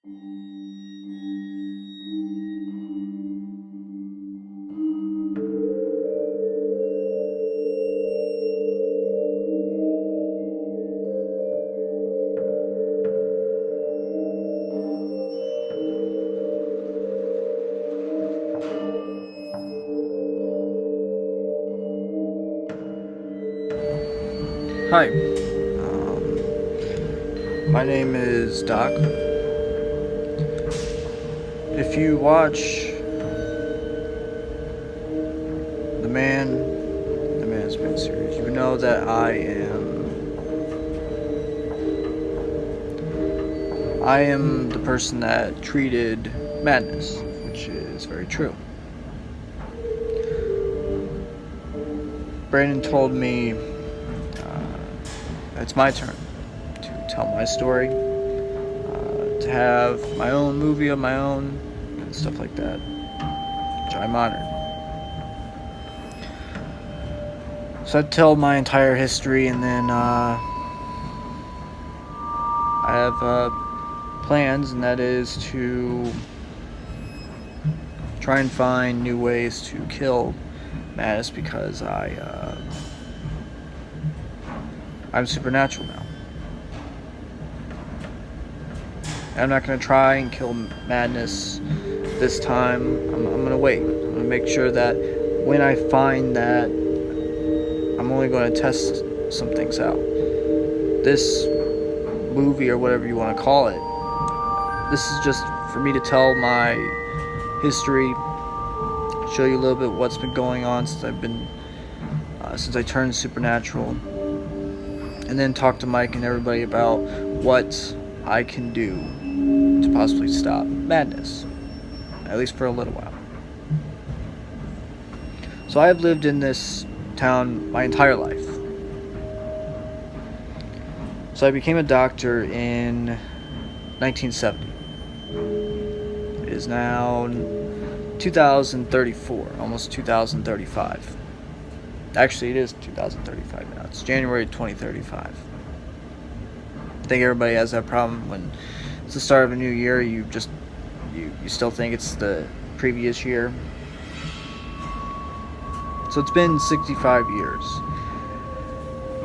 Hi, my name is Doc. If you watch the Man's Man series, you would know that I am the person that treated madness, which is very true. Brandon told me it's my turn to tell my story, to have my own movie of my own, and stuff like that, which I'm honored. So I'd tell my entire history, and then I have plans, and that is to try and find new ways to kill madness because I'm supernatural now. I'm not gonna try and kill madness this time. I'm gonna wait. I'm gonna make sure that when I find that, I'm only going to test some things out. This movie, or whatever you want to call it, this is just for me to tell my history, show you a little bit what's been going on since I turned supernatural, and then talk to Mike and everybody about what I can do to possibly stop madness, at least for a little while. So I have lived in this town my entire life. So I became a doctor in 1970. It is now 2034, almost 2035. Actually, it is 2035 now. It's January 2035. I think everybody has that problem when it's the start of a new year. You still think it's the previous year. So it's been 65 years.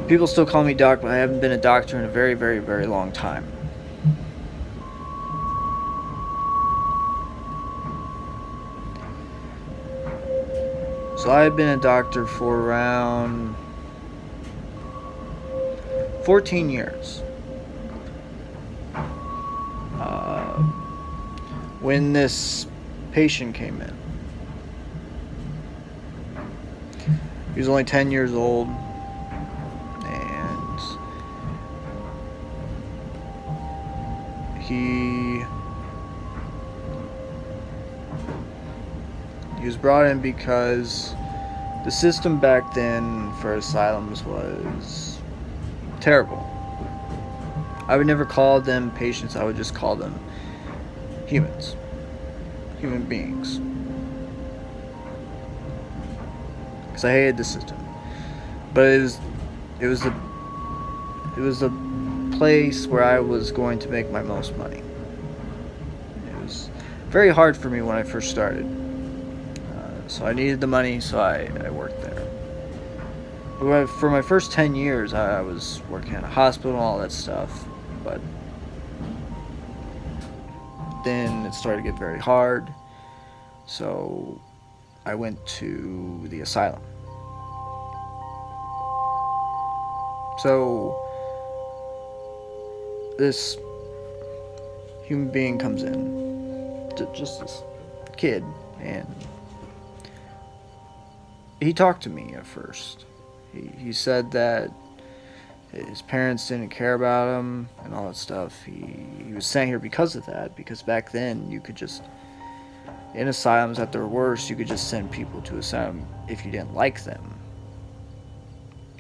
People still call me Doc, but I haven't been a doctor in a very, very, very long time. So I've been a doctor for around 14 years. When this patient came in, he was only 10 years old, and he was brought in because the system back then for asylums was terrible. I would never call them patients, I would just call them human beings. Because I hated the system. But it was the place where I was going to make my most money. It was very hard for me when I first started. So I needed the money, so I worked there. But for my first 10 years, I was working at a hospital and all that stuff. But then it started to get very hard. So I went to the asylum. So this human being comes in, just this kid, and he talked to me at first. He said that his parents didn't care about him and all that stuff. He was sent here because of that, because back then you could just, in asylums at their worst, you could just send people to asylum if you didn't like them.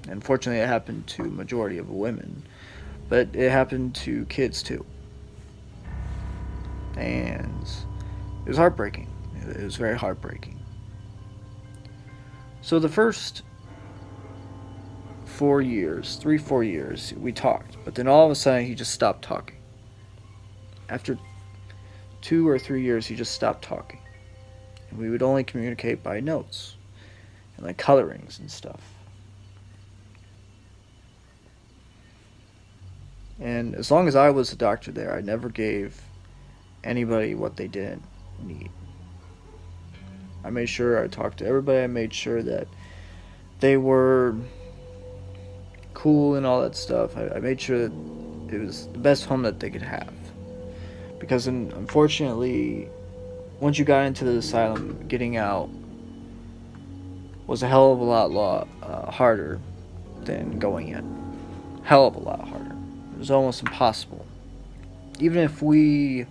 Unfortunately, it happened to a majority of women, but it happened to kids too. And it was heartbreaking. It was very heartbreaking. So the first 4 years, 3-4 years, we talked, but then all of a sudden he just stopped talking. After 2 or 3 years, he just stopped talking. And we would only communicate by notes and like colorings and stuff. And as long as I was a doctor there, I never gave anybody what they didn't need. I made sure I talked to everybody. I made sure that they were cool and all that stuff. I made sure that it was the best home that they could have. Because unfortunately, once you got into the asylum, getting out was a hell of a lot harder than going in. Hell of a lot harder. It was almost impossible. Even if we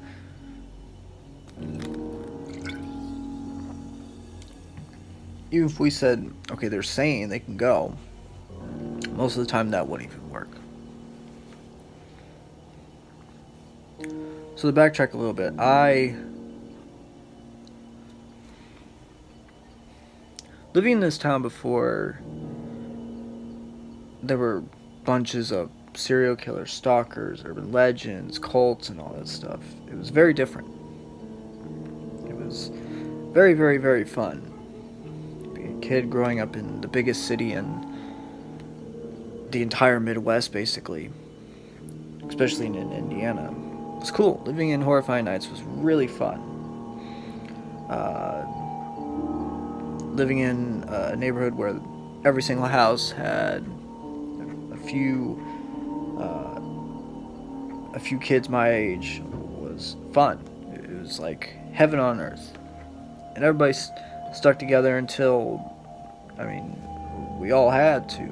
said, okay, they're sane, they can go, most of the time that wouldn't even work. So to backtrack a little bit, living in this town before, there were bunches of serial killers, stalkers, urban legends, cults, and all that stuff. It was very different. It was very, very, very fun. Being a kid growing up in the biggest city in the entire Midwest, basically, especially in Indiana. It was cool. Living in Horrifying Nights was really fun. Living in a neighborhood where every single house had a few kids my age was fun. It was like heaven on earth. And everybody stuck together until, we all had to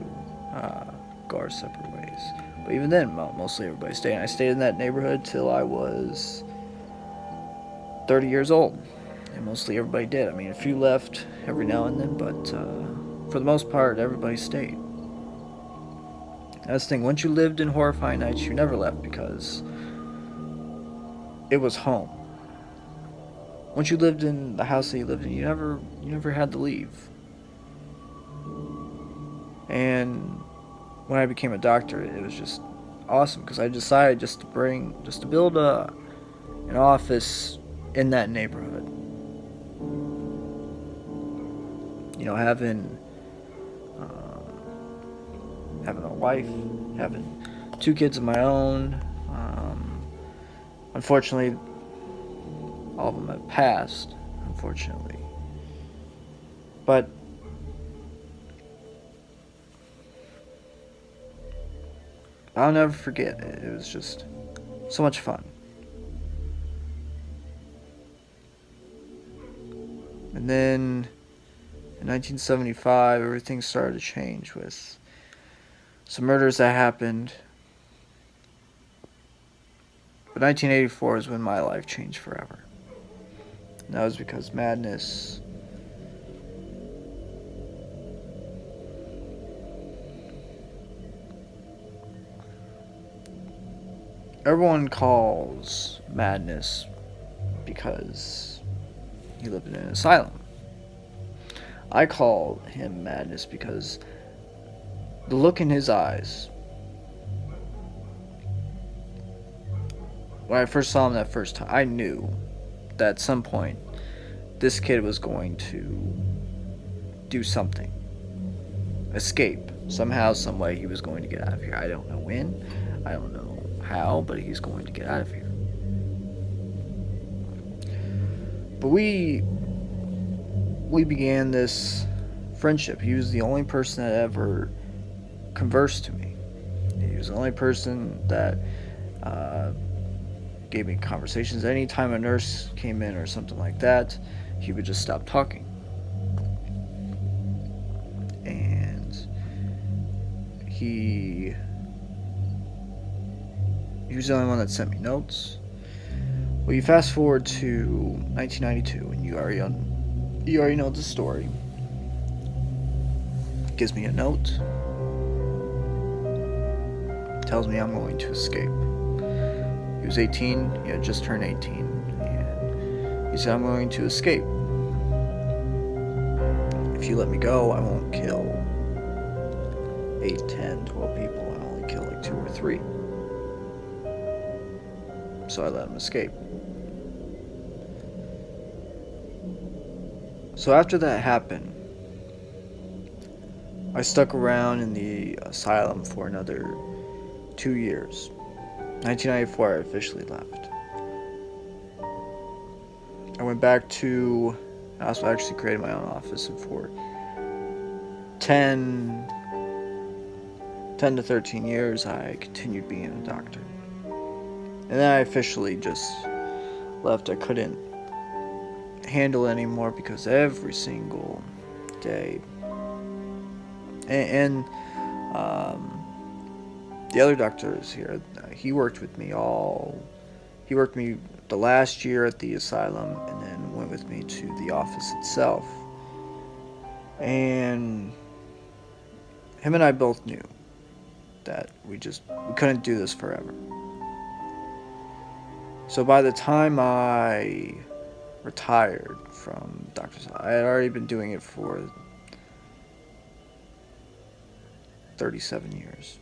go our separate ways. But even then, mostly everybody stayed. And I stayed in that neighborhood till I was 30 years old. And mostly everybody did. A few left every now and then, but for the most part, everybody stayed. That's the thing. Once you lived in Horrifying Nights, you never left because it was home. Once you lived in the house that you lived in, you never had to leave. And when I became a doctor, it was just awesome because I decided just to build an office in that neighborhood. Having a wife, having 2 kids of my own. Unfortunately, all of them have passed, unfortunately. But I'll never forget it. It was just so much fun. And then in 1975, everything started to change with some murders that happened. But 1984 is when my life changed forever. And that was because madness everyone calls madness because he lived in an asylum. I call him madness because the look in his eyes, when I first saw him that first time, I knew that at some point this kid was going to do something. Escape. Somehow, some way he was going to get out of here. I don't know when, I don't know how, but he's going to get out of here. But we began this friendship. He was the only person that ever conversed to me. He was the only person that gave me conversations. Anytime a nurse came in or something like that, he would just stop talking. And he was the only one that sent me notes. Well, you fast forward to 1992, and you already know the story. Gives me a note. Tells me I'm going to escape. He was 18. He had just turned 18, and he said, "I'm going to escape. If you let me go, I won't kill 8, 10, 12 people. I'll only kill like 2 or 3." So I let him escape. So after that happened, I stuck around in the asylum for another 2 years. 1994, I officially left. I went back to. I also actually created my own office, and for 10 to 13 years, I continued being a doctor. And then I officially just left. I couldn't handle it anymore because every single day, and the other doctor is here. He worked with me the last year at the asylum, and then went with me to the office itself. And him and I both knew that we couldn't do this forever. So by the time I retired from doctor's, I had already been doing it for 37 years.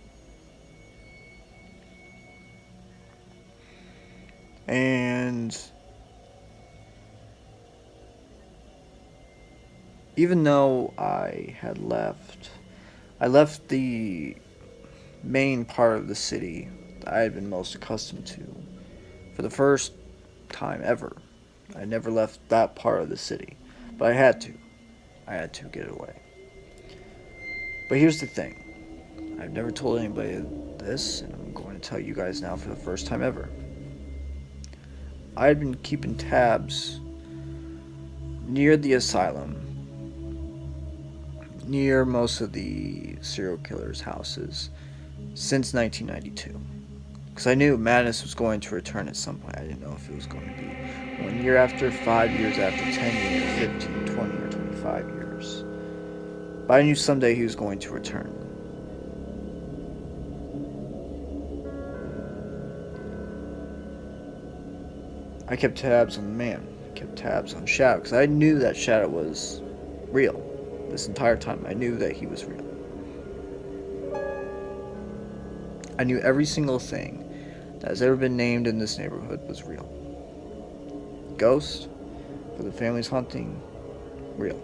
And even though I left the main part of the city that I had been most accustomed to for the first time ever. I never left that part of the city, but I had to. I had to get away. But here's the thing. I've never told anybody this, and I'm going to tell you guys now for the first time ever. I had been keeping tabs near the asylum, near most of the serial killers' houses, since 1992. Because I knew madness was going to return at some point. I didn't know if it was going to be 1 year after, 5 years after, 10 years, 15, 20, or 25 years. But I knew someday he was going to return. I kept tabs on the man. I kept tabs on Shadow, because I knew that Shadow was real. This entire time, I knew that he was real. I knew every single thing that has ever been named in this neighborhood was real. Ghost, for the family's haunting, real.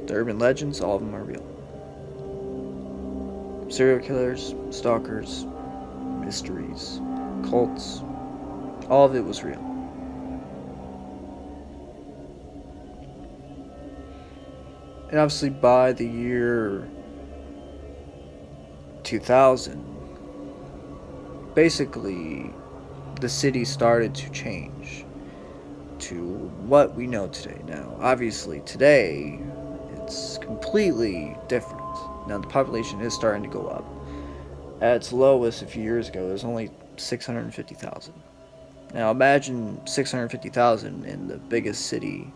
The urban legends, all of them are real. Serial killers, stalkers, mysteries, cults, all of it was real. And obviously by the year 2000, basically the city started to change to what we know today. Now, obviously today, it's completely different. Now, the population is starting to go up. At its lowest a few years ago, it was only 650,000. Now, imagine 650,000 in the biggest city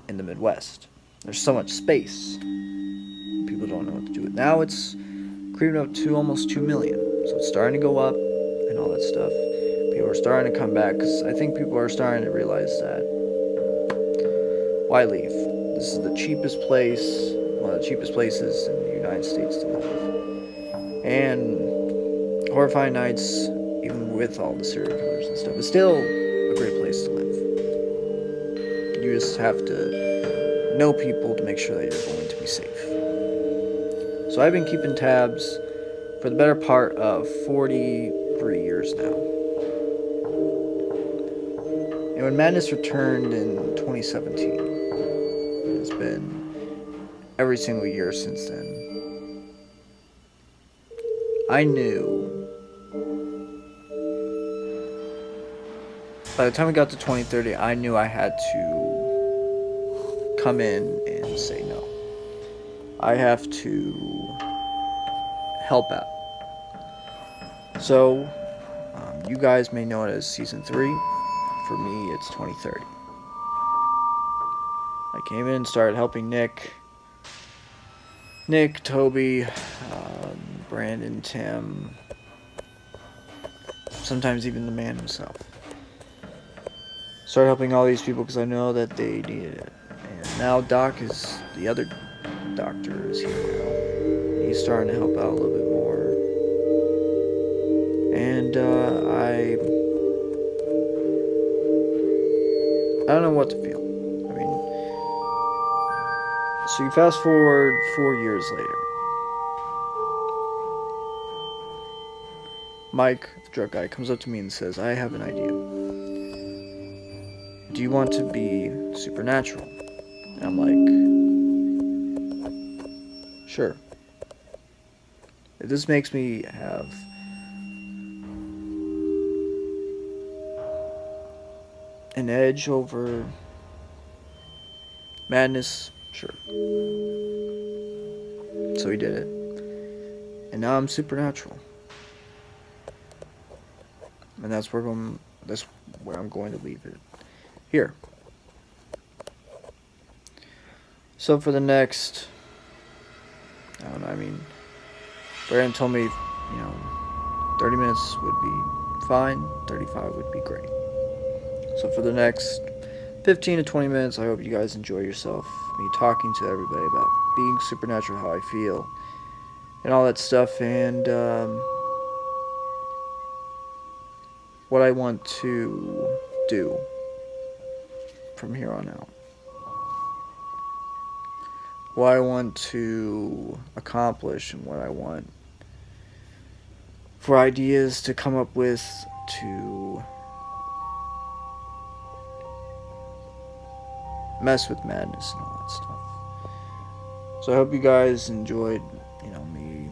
in the Midwest. There's so much space. People don't know what to do with it. Now it's creeping up to almost 2 million. So it's starting to go up and all that stuff. People are starting to come back because I think people are starting to realize that why leave? This is the cheapest place, one of the cheapest places in the United States to live. And Horrifying Nights, even with all the serial killers and stuff, is still a great place to live. You just have to know people to make sure that you're going to be safe. So I've been keeping tabs for the better part of 43 years now. And when Madness returned in 2017, it's been every single year since then, I knew by the time we got to 2030, I knew I had to come in and say no. I have to help out. So, you guys may know it as Season 3. For me, it's 2030. I came in and started helping Nick, Toby, Brandon, Tim, sometimes even the man himself. Started helping all these people because I know that they needed it. And now the other doctor is here now. He's starting to help out a little bit more. And I don't know what to feel. I mean, So you fast forward 4 years later. Mike, the drug guy, comes up to me and says, I have an idea. Do you want to be supernatural? And I'm like, sure. If this makes me have an edge over madness, sure. So he did it. And now I'm supernatural. And that's where I'm going to leave it. Here. So for the next, I don't know, I mean, Brandon told me, 30 minutes would be fine, 35 would be great. So for the next 15 to 20 minutes, I hope you guys enjoy yourself. Me talking to everybody about being supernatural, how I feel, and all that stuff, and what I want to do from here on out. What I want to accomplish and what I want for ideas to come up with to mess with madness and all that stuff. So I hope you guys enjoyed, me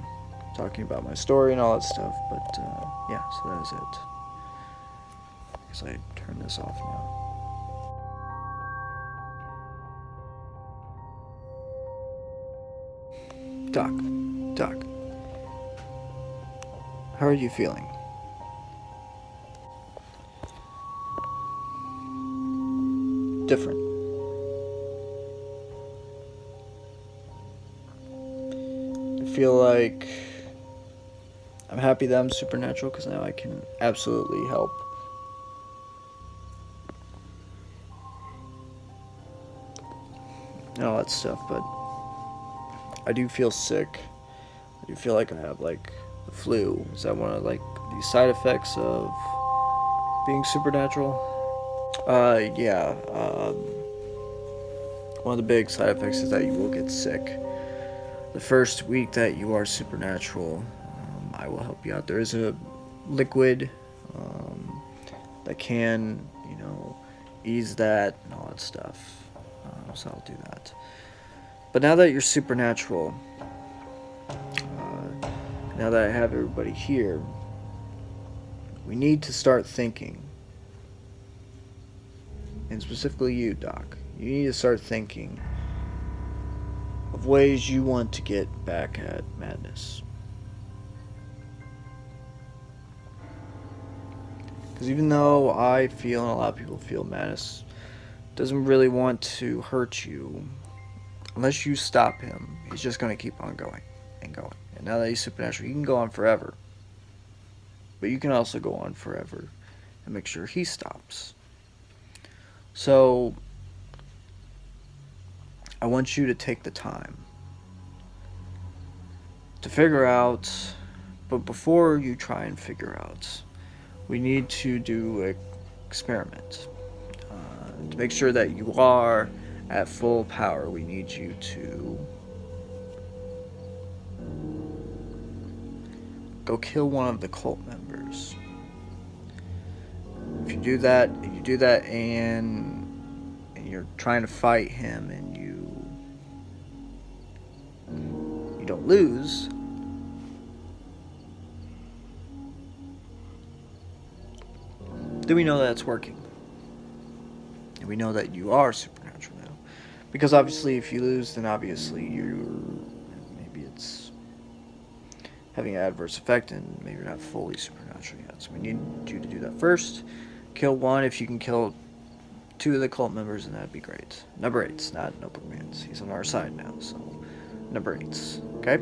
talking about my story and all that stuff. But yeah, so that is it. I guess I turn this off now. Doc, how are you feeling? Different. I feel like I'm happy that I'm supernatural because now I can absolutely help. And all that stuff, but I do feel sick. I do feel like I have like the flu. Is that one of like the side effects of being supernatural? Yeah. One of the big side effects is that you will get sick. The first week that you are supernatural, I will help you out. There is a liquid that can, ease that and all that stuff. So I'll do that. But now that you're supernatural, now that I have everybody here, we need to start thinking. And specifically you, Doc. You need to start thinking of ways you want to get back at madness. Because even though I feel, and a lot of people feel, madness doesn't really want to hurt you, unless you stop him, he's just going to keep on going and going. And now that he's supernatural, he can go on forever. But you can also go on forever and make sure he stops. So, I want you to take the time to figure out, but before you try and figure out, we need to do an experiment. To make sure that you are at full power, we need you to go kill one of the cult members. If you do that, and you're trying to fight him and you don't lose, then we know that it's working. And we know that you are supernatural now. Because obviously if you lose, then obviously maybe it's having an adverse effect and maybe you're not fully supernatural yet. So we need you to do that first. Kill one. If you can kill 2 of the cult members, then that'd be great. Number 8's not Notebook Man's. He's on our side now, so number 8's. Okay?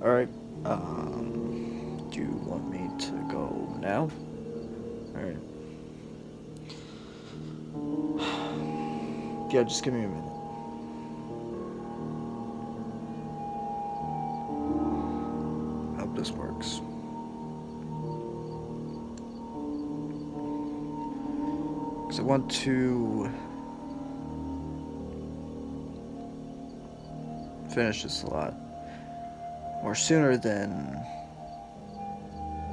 Alright. Do you want me to go now? Alright. Yeah, just give me a minute. I hope this works. Because I want to finish this a lot more sooner than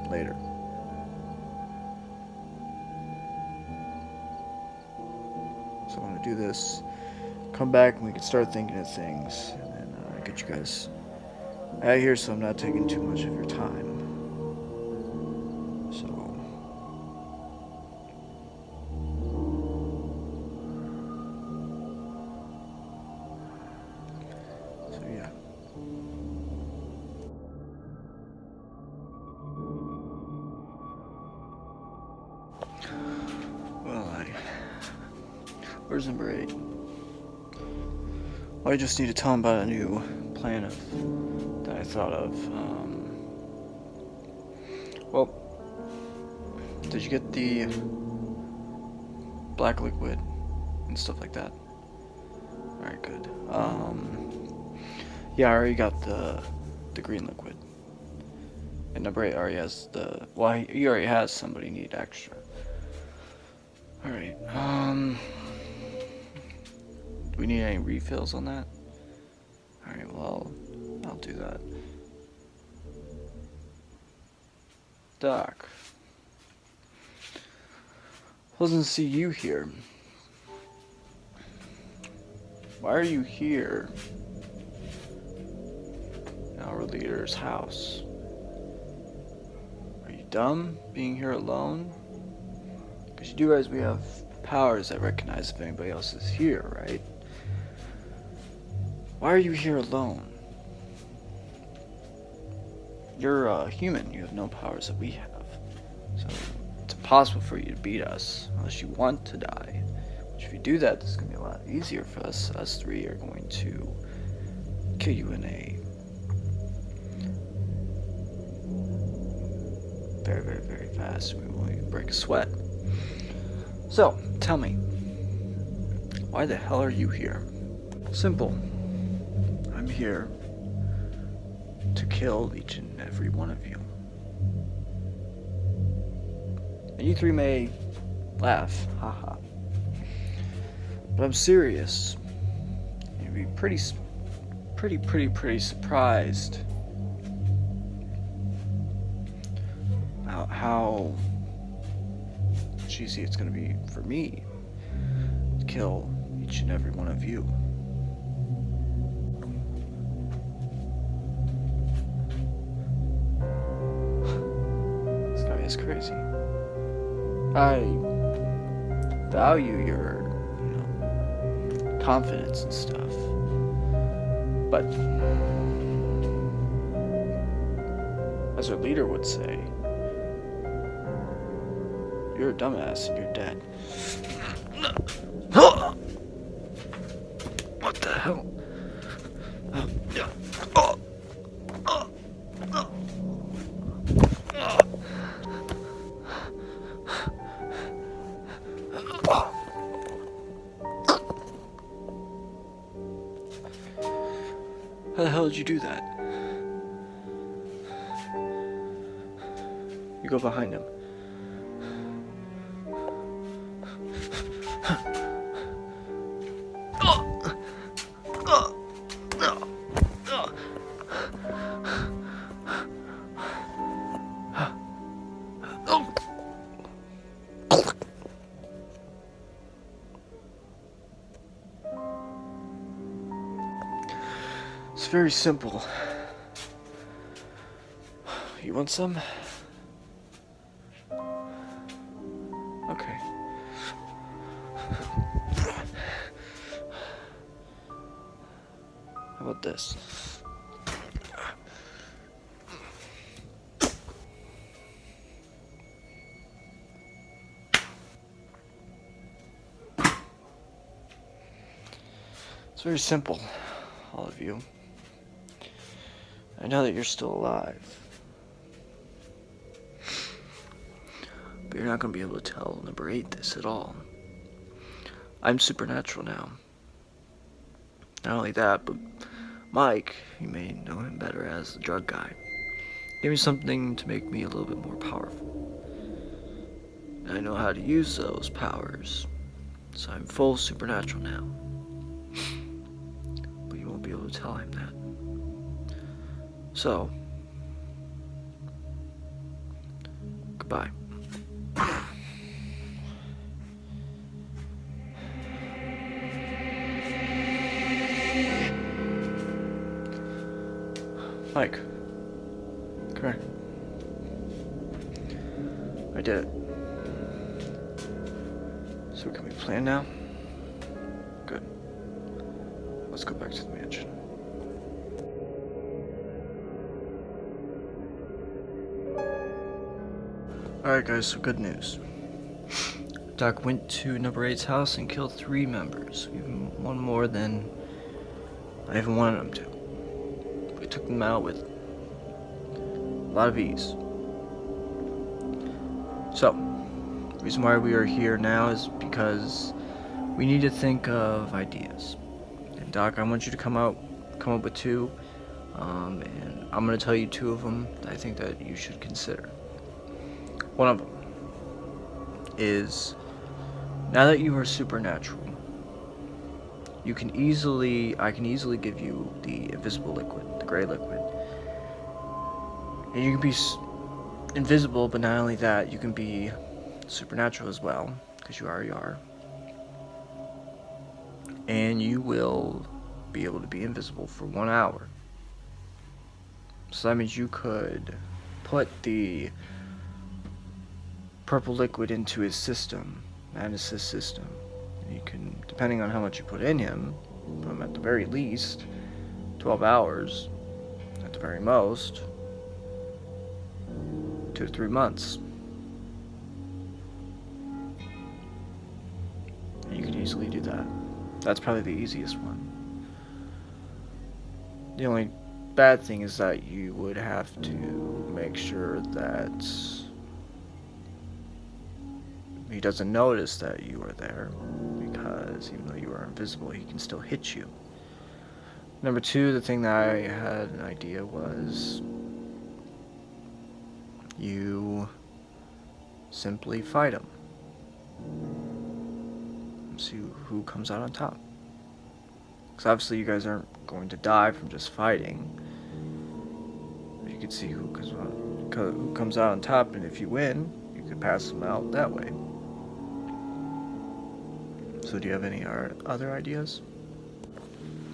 later. So I'm gonna do this, come back, and we can start thinking of things, and then get you guys out of here so I'm not taking too much of your time. So yeah. Well, where's number 8? Well, I just need to tell him about a new plan that I thought of. Well, did you get the black liquid and stuff like that? Alright, good. Yeah, I already got the green liquid. And number 8 already has well, he already has somebody need extra. Alright, do we need any refills on that? Alright, well, I'll do that. Doc. Doesn't see you here. Why are you here in our leader's house? Are you dumb being here alone? Because you do realize we have powers that recognize if anybody else is here, right? Why are you here alone? You're a human, you have no powers that we have. So it's impossible for you to beat us unless you want to die. Which if you do that, this is going to be a lot easier for us. Us 3 are going to kill you in a very, very, very fast. We won't even break a sweat. So, tell me, why the hell are you here? Simple. I'm here to kill each and every one of you. And you 3 may laugh, haha. But I'm serious. You'd be pretty surprised about how easy it's gonna be for me to kill each and every one of you. This guy is crazy. I value your, confidence and stuff, but as our leader would say, you're a dumbass and you're dead. What the hell? How the hell did you do that? You go behind him. It's very simple. You want some? Okay. How about this? It's very simple, all of you. I know that you're still alive, but you're not going to be able to tell number 8 this at all. I'm supernatural now. Not only that, but Mike, you may know him better as the drug guy, gave me something to make me a little bit more powerful. And I know how to use those powers, so I'm full supernatural now. But you won't be able to tell him that. So, goodbye. Mike, come here. I did it. So can we plan now? Good. Let's go back to the mansion. Alright guys, so good news. Doc went to number 8's house and killed 3 members. Even one more than I even wanted him to. We took them out with a lot of ease. So, the reason why we are here now is because we need to think of ideas. And Doc, I want you to come up with 2, and I'm going to tell you 2 of them that I think that you should consider. One of them is, now that you are supernatural, I can easily give you the invisible liquid, the gray liquid. And you can be invisible, but not only that, you can be supernatural as well, because you already are. And you will be able to be invisible for 1 hour. So that means you could put the purple liquid into his system, Madness's system. And you can, depending on how much you put in him, put him at the very least 12 hours, at the very most 2 to 3 months. And you can easily do that. That's probably the easiest one. The only bad thing is that you would have to make sure that he doesn't notice that you are there, because even though you are invisible, he can still hit you. Number 2, the thing that I had an idea was you simply fight him. See who comes out on top. Because obviously you guys aren't going to die from just fighting. But you can see who comes out on top, and if you win, you could pass them out that way. So do you have any other ideas?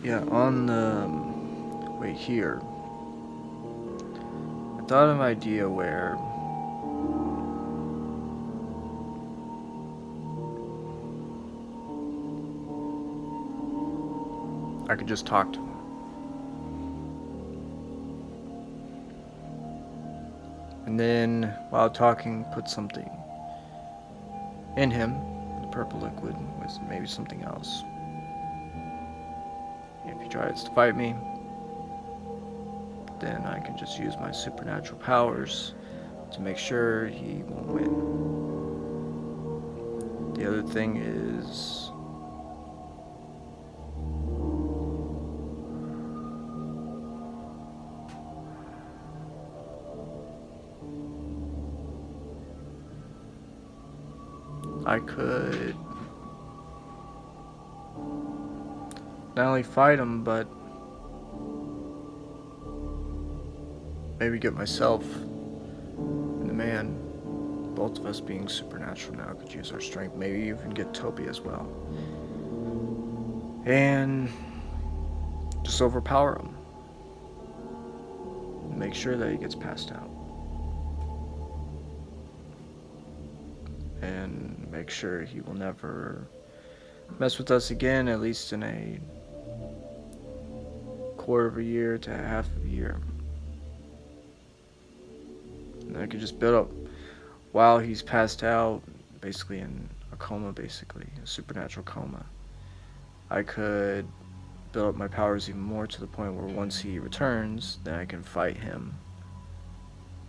Yeah, on the way here, I thought of an idea where I could just talk to him. And then, while talking, put something in him, the purple liquid, with maybe something else. If he tries to fight me, then I can just use my supernatural powers to make sure he won't win. The other thing is, I could not only fight him, but maybe get myself and the man, both of us being supernatural now, could use our strength. Maybe even get Toby as well. And just overpower him. Make sure that he gets passed out. And make sure he will never mess with us again, at least in a quarter of a year to half of a year. And I could just build up while he's passed out, basically in a coma, basically a supernatural coma. I could build up my powers even more to the point where once he returns, then I can fight him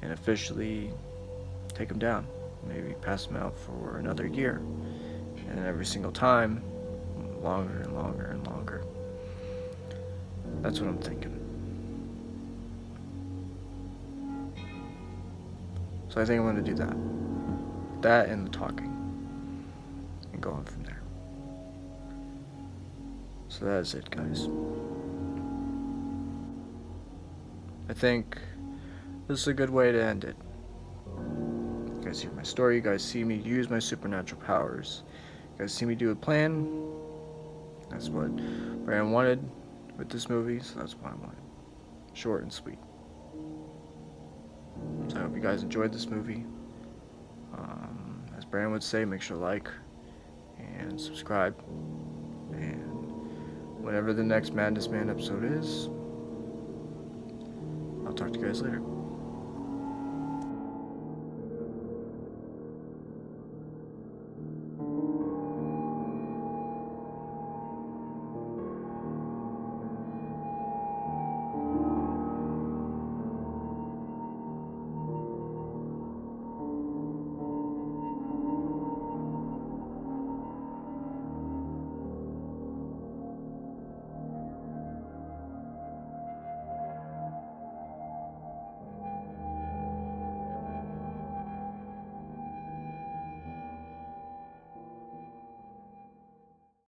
and officially take him down. Maybe pass him out for another year, and every single time, longer and longer and longer. That's what I'm thinking. So I think I'm going to do that. That and the talking, and going from there. So that's it, guys. I think this is a good way to end it. You guys hear my story, you guys see me use my supernatural powers. You guys see me do a plan. That's what Brandon wanted with this movie, so that's what I wanted. Short and sweet. So I hope you guys enjoyed this movie. As Brandon would say, make sure to like and subscribe. And whenever the next Madness Man episode is, I'll talk to you guys later.